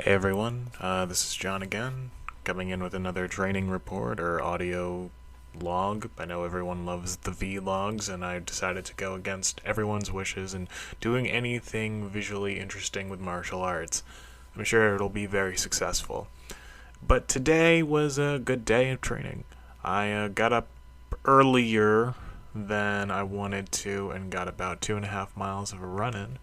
everyone, this is John again, coming in with another training report or audio log. I know everyone loves the vlogs, and I decided to go against everyone's wishes and doing anything visually interesting with martial arts. I'm sure it'll be very successful. But today was a good day of training. I got up earlier than I wanted to and got about 2.5 miles of a run in.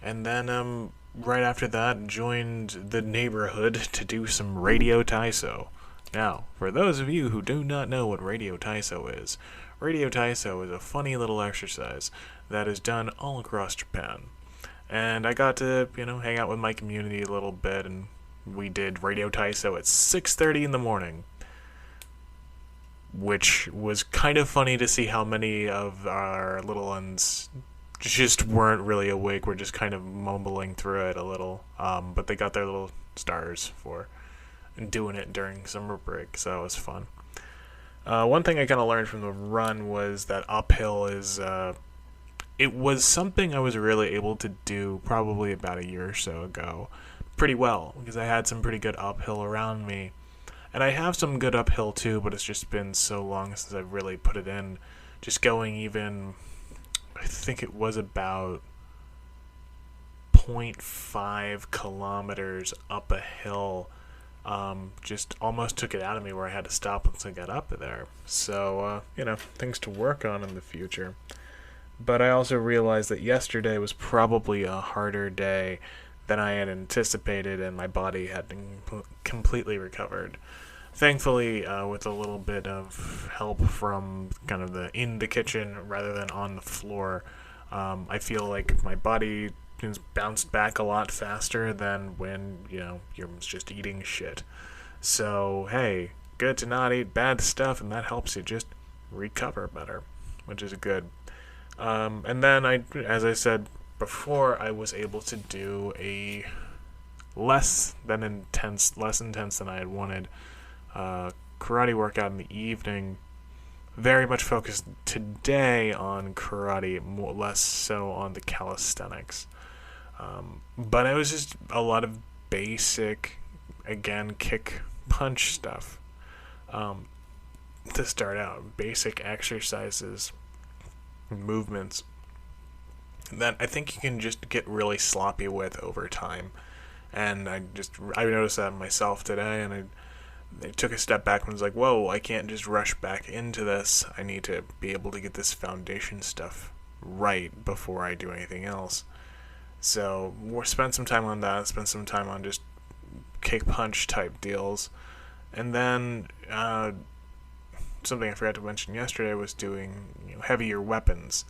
And then, right after that, joined the neighborhood to do some Radio Taiso. Now, for those of you who do not know what Radio Taiso is a funny little exercise that is done all across Japan. And I got to, hang out with my community a little bit, and we did Radio Taiso at 6:30 in the morning, which was kind of funny to see how many of our little ones just weren't really awake. We're just kind of mumbling through it a little, but they got their little stars for doing it during summer break, so that was fun. One thing I kind of learned from the run was that uphill is it was something I was really able to do probably about a year or so ago pretty well, because I had some pretty good uphill around me, and I have some good uphill too, but it's just been so long since I've really put it in. Just going even, I think it was about 0.5 kilometers up a hill, just almost took it out of me where I had to stop once I got up there. So, things to work on in the future. But I also realized that yesterday was probably a harder day than I had anticipated, and my body hadn't completely recovered. Thankfully, with a little bit of help from kind of in the kitchen rather than on the floor, I feel like my body has bounced back a lot faster than when, you're just eating shit. So, hey, good to not eat bad stuff, and that helps you just recover better, which is good. And then, as I said before, I was able to do a less intense than I had wanted karate workout in the evening. Very much focused today on karate, less so on the calisthenics. But it was just a lot of basic, again, kick punch stuff. To start out, basic exercises, movements that I think you can just get really sloppy with over time. And I noticed that myself today, and I took a step back and was like, whoa, I can't just rush back into this. I need to be able to get this foundation stuff right before I do anything else. So we'll spend some time on that, spend some time on just kick punch type deals. And then something I forgot to mention yesterday was doing heavier weapons,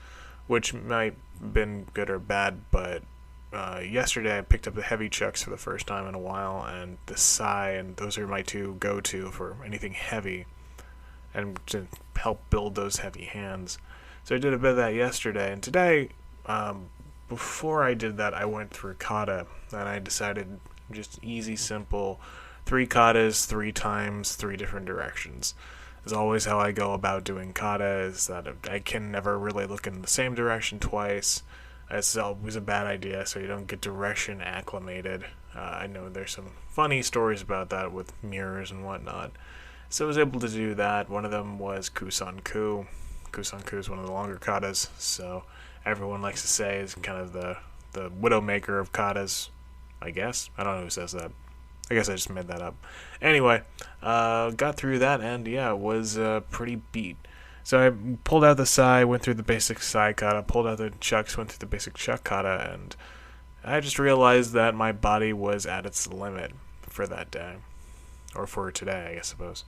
which might have been good or bad, but yesterday I picked up the heavy chucks for the first time in a while, and the sai, and those are my two go-to for anything heavy, and to help build those heavy hands. So I did a bit of that yesterday, and today, before I did that, I went through kata, and I decided just easy, simple, 3 katas, 3 times, 3 different directions. Is always how I go about doing kata, is that I can never really look in the same direction twice. It's always a bad idea, so you don't get direction acclimated. I know there's some funny stories about that with mirrors and whatnot. So I was able to do that. One of them was Kusan-ku. Kusan-ku is one of the longer katas, so everyone likes to say is kind of the Widowmaker of katas, I guess. I don't know who says that. I guess I just made that up. Anyway, got through that, and yeah, it was pretty beat. So I pulled out the sai, went through the basic sai kata, pulled out the chucks, went through the basic chuck kata, and I just realized that my body was at its limit for that day. Or for today, I suppose.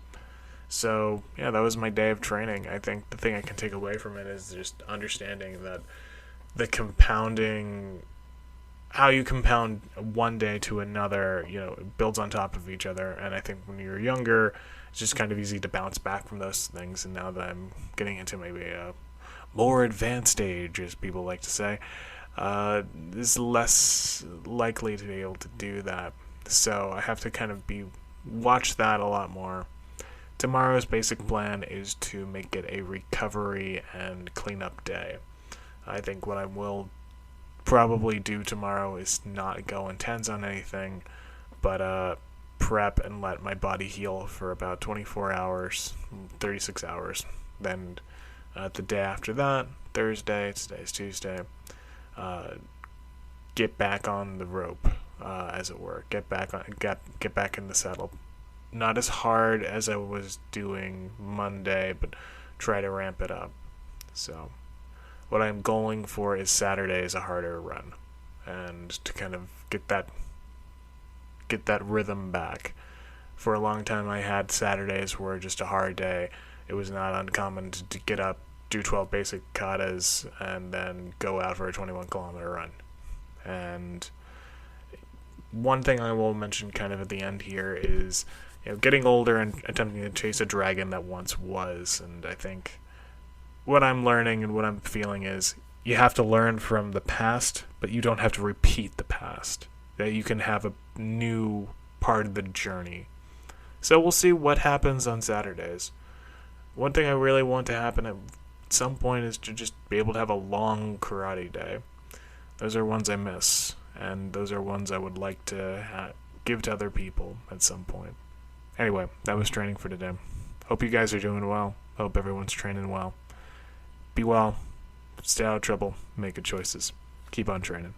So, yeah, that was my day of training. I think the thing I can take away from it is just understanding that the compounding, how you compound one day to another, it builds on top of each other. And I think when you're younger, it's just kind of easy to bounce back from those things. And now that I'm getting into maybe a more advanced age, as people like to say, is less likely to be able to do that. So I have to kind of watch that a lot more. Tomorrow's basic plan is to make it a recovery and cleanup day. I think what I will probably do tomorrow is not go intense on anything, but prep and let my body heal for about 24 hours, 36 hours. Then the day after that, Thursday, today's Tuesday, get back on the rope, as it were. Get back in the saddle. Not as hard as I was doing Monday, but try to ramp it up. So what I'm going for is Saturday is a harder run, and to kind of get that rhythm back. For a long time I had Saturdays were just a hard day. It was not uncommon to get up, do 12 basic katas, and then go out for a 21-kilometer run. And one thing I will mention kind of at the end here is, getting older and attempting to chase a dragon that once was. And I think what I'm learning and what I'm feeling is you have to learn from the past, but you don't have to repeat the past. That you can have a new part of the journey. So we'll see what happens on Saturdays. One thing I really want to happen at some point is to just be able to have a long karate day. Those are ones I miss, and those are ones I would like to give to other people at some point. Anyway, that was training for today. Hope you guys are doing well. Hope everyone's training well. Be well. Stay out of trouble. Make good choices. Keep on training.